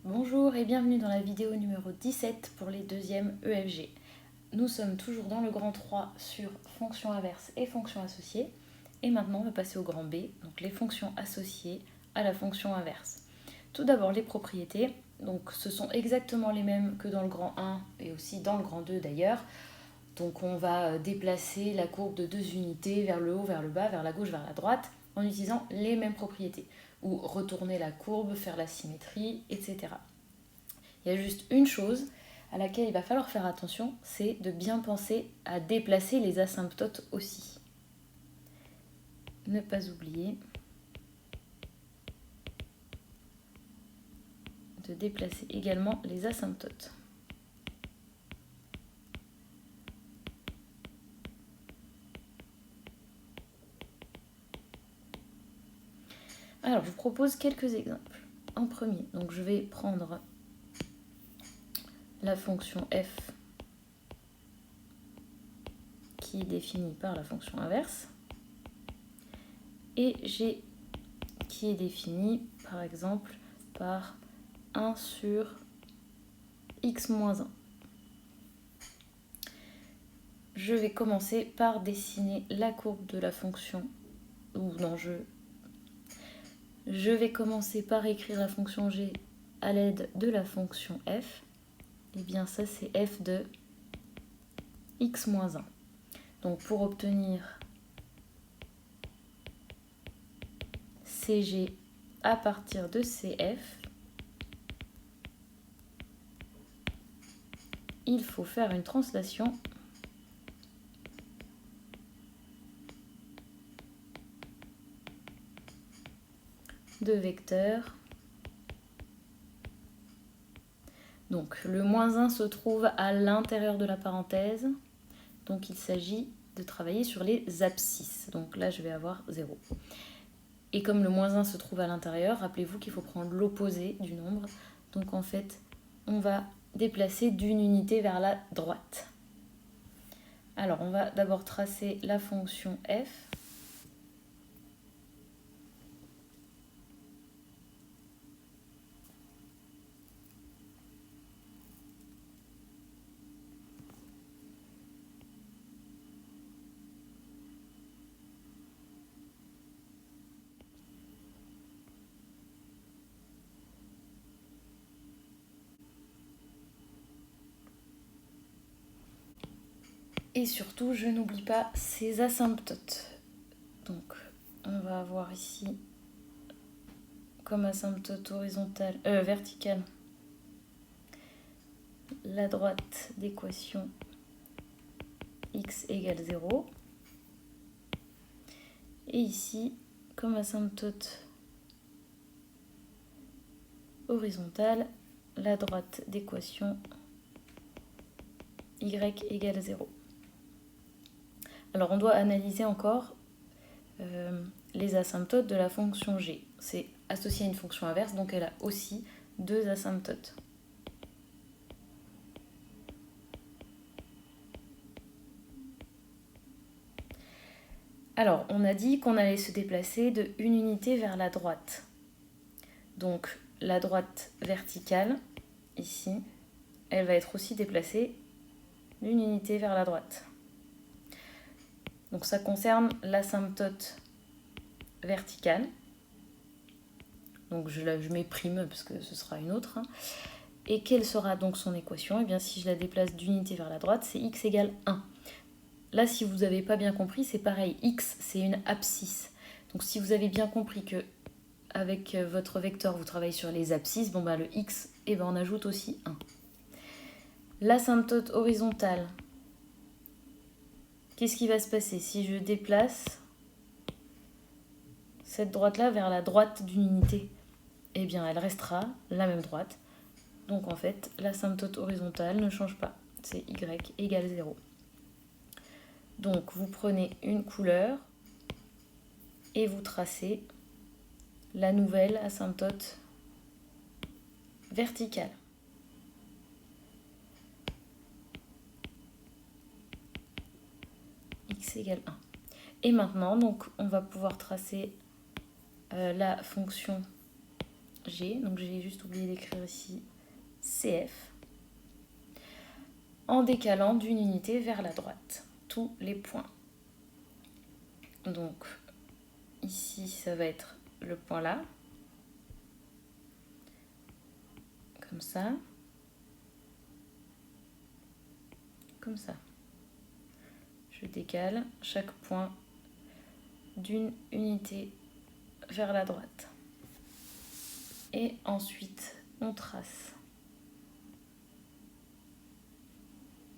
Bonjour et bienvenue dans la vidéo numéro 17 pour les deuxièmes EFG. Nous sommes toujours dans le grand 3 sur fonctions inverses et fonctions associées. Et maintenant on va passer au grand B, donc les fonctions associées à la fonction inverse. Tout d'abord les propriétés, donc ce sont exactement les mêmes que dans le grand 1 et aussi dans le grand 2 d'ailleurs. Donc on va déplacer la courbe de 2 unités vers le haut, vers le bas, vers la gauche, vers la droite en utilisant les mêmes propriétés. Ou retourner la courbe, faire la symétrie, etc. Il y a juste une chose à laquelle il va falloir faire attention, c'est de bien penser à déplacer les asymptotes aussi. Ne pas oublier de déplacer également les asymptotes. Alors, je vous propose quelques exemples. En premier, donc je vais prendre la fonction f qui est définie par la fonction inverse et g qui est définie par exemple par 1 sur x moins 1. Je vais commencer par dessiner la courbe de la fonction, je vais commencer par écrire la fonction g à l'aide de la fonction f. Et bien ça c'est f de x moins 1. Donc pour obtenir cg à partir de cf, il faut faire une translation de vecteurs. Donc le moins 1 se trouve à l'intérieur de la parenthèse, donc il s'agit de travailler sur les abscisses. Donc là je vais avoir 0. Et comme le moins 1 se trouve à l'intérieur, rappelez-vous qu'il faut prendre l'opposé du nombre. Donc en fait, on va déplacer d'une unité vers la droite. Alors on va d'abord tracer la fonction f. Et surtout, je n'oublie pas ces asymptotes. Donc, on va avoir ici comme asymptote verticale la droite d'équation x égale 0. Et ici, comme asymptote horizontale, la droite d'équation y égale 0. Alors on doit analyser encore les asymptotes de la fonction g. C'est associé à une fonction inverse, donc elle a aussi deux asymptotes. Alors, on a dit qu'on allait se déplacer de une unité vers la droite. Donc, la droite verticale, ici, elle va être aussi déplacée d'une unité vers la droite. Donc, ça concerne l'asymptote verticale. Donc, je mets prime parce que ce sera une autre. Et quelle sera donc son équation? Eh bien, si je la déplace d'unité vers la droite, c'est x égale 1. Là, si vous n'avez pas bien compris, c'est pareil. X, c'est une abscisse. Donc, si vous avez bien compris que avec votre vecteur, vous travaillez sur les abscisses, bon, le x, on ajoute aussi 1. L'asymptote horizontale, qu'est-ce qui va se passer si je déplace cette droite-là vers la droite d'une unité? Eh bien, elle restera la même droite. Donc, en fait, l'asymptote horizontale ne change pas. C'est y égale 0. Donc, vous prenez une couleur et vous tracez la nouvelle asymptote verticale. X égale 1. Et maintenant, donc, on va pouvoir tracer la fonction G, donc j'ai juste oublié d'écrire ici CF, en décalant d'une unité vers la droite tous les points. Donc ici ça va être le point là, comme ça, comme ça. Je décale chaque point d'une unité vers la droite. Et ensuite, on trace.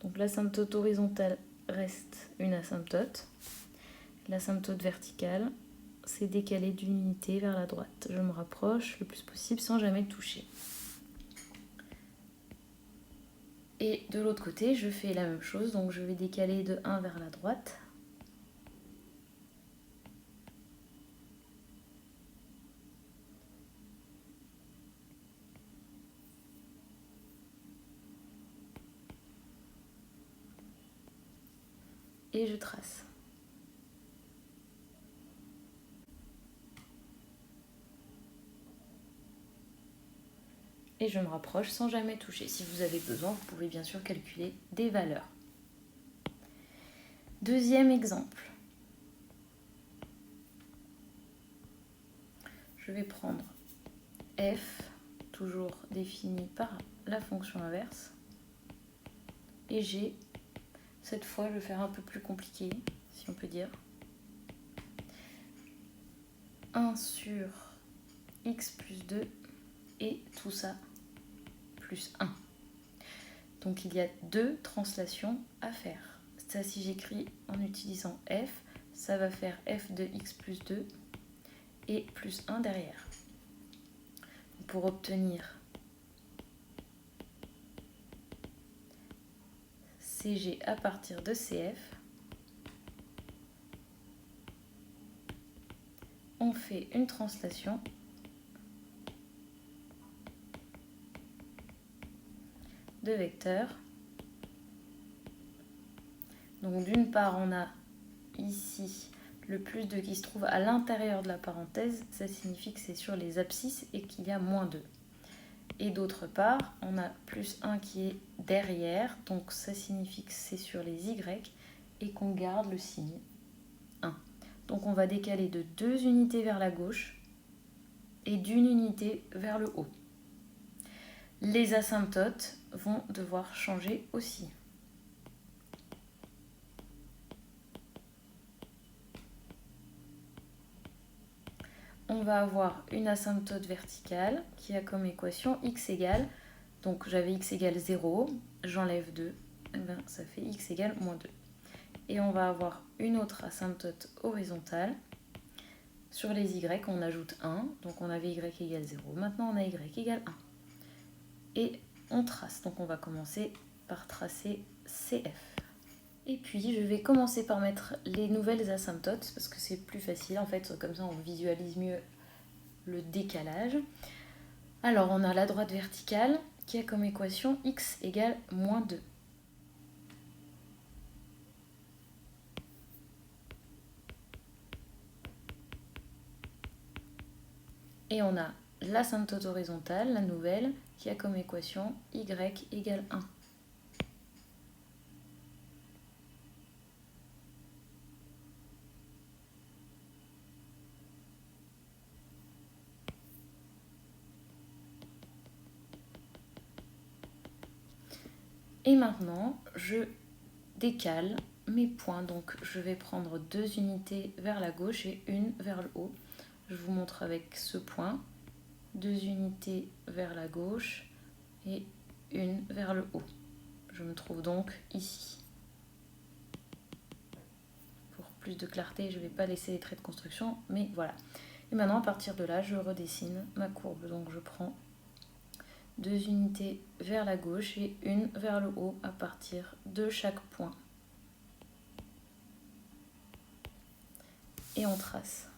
Donc l'asymptote horizontale reste une asymptote. L'asymptote verticale, c'est décalé d'une unité vers la droite. Je me rapproche le plus possible sans jamais toucher. Et de l'autre côté, je fais la même chose. Donc je vais décaler de 1 vers la droite. Et je trace. Et je me rapproche sans jamais toucher. Si vous avez besoin, vous pouvez bien sûr calculer des valeurs. Deuxième exemple. Je vais prendre f, toujours défini par la fonction inverse, et g. Cette fois, je vais faire un peu plus compliqué, si on peut dire. 1 sur x plus 2 et tout ça plus 1. Donc il y a 2 translations à faire. Ça, si j'écris en utilisant f, ça va faire f de x plus 2 et plus 1 derrière. Pour obtenir CG à partir de CF, on fait une translation de vecteurs. Donc d'une part, on a ici le plus 2 qui se trouve à l'intérieur de la parenthèse, ça signifie que c'est sur les abscisses et qu'il y a moins 2. Et d'autre part, on a plus 1 qui est derrière, donc ça signifie que c'est sur les y et qu'on garde le signe 1. Donc on va décaler de 2 unités vers la gauche et d'une unité vers le haut. Les asymptotes vont devoir changer aussi. On va avoir une asymptote verticale qui a comme équation x égale, donc j'avais x égale 0, j'enlève 2, et bien ça fait x égale moins 2. Et on va avoir une autre asymptote horizontale. Sur les y, on ajoute 1, donc on avait y égale 0, maintenant on a y égale 1. Et on trace, donc on va commencer par tracer CF. Et puis je vais commencer par mettre les nouvelles asymptotes, parce que c'est plus facile, en fait, comme ça on visualise mieux le décalage. Alors on a la droite verticale qui a comme équation x égale moins 2. Et on a l'asymptote horizontale, la nouvelle, qui a comme équation y égale 1. Et maintenant, je décale mes points. Donc je vais prendre 2 unités vers la gauche et une vers le haut. Je vous montre avec ce point. 2 unités vers la gauche et une vers le haut. Je me trouve donc ici. Pour plus de clarté, je ne vais pas laisser les traits de construction, mais voilà. Et maintenant, à partir de là, je redessine ma courbe. Donc je prends 2 unités vers la gauche et une vers le haut à partir de chaque point. Et on trace.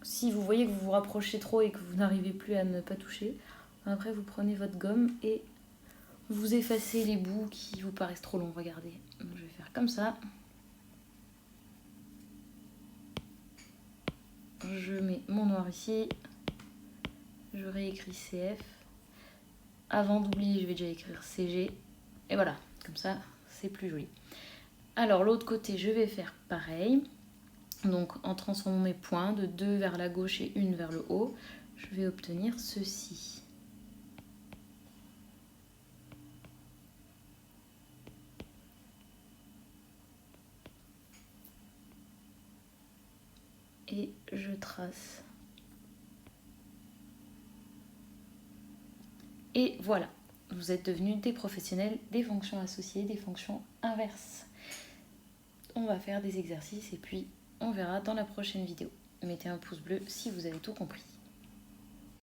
Si vous voyez que vous vous rapprochez trop et que vous n'arrivez plus à ne pas toucher, après vous prenez votre gomme et vous effacez les bouts qui vous paraissent trop longs. Regardez, je vais faire comme ça. je mets mon noir ici, je réécris CF. Avant d'oublier, je vais déjà écrire CG. Et voilà, comme ça, c'est plus joli. Alors, l'autre côté, je vais faire pareil. Donc, en transformant mes points de 2 vers la gauche et 1 vers le haut, je vais obtenir ceci. Et je trace. Et voilà, vous êtes devenus des professionnels des fonctions associées, des fonctions inverses. On va faire des exercices et puis on verra dans la prochaine vidéo. Mettez un pouce bleu si vous avez tout compris.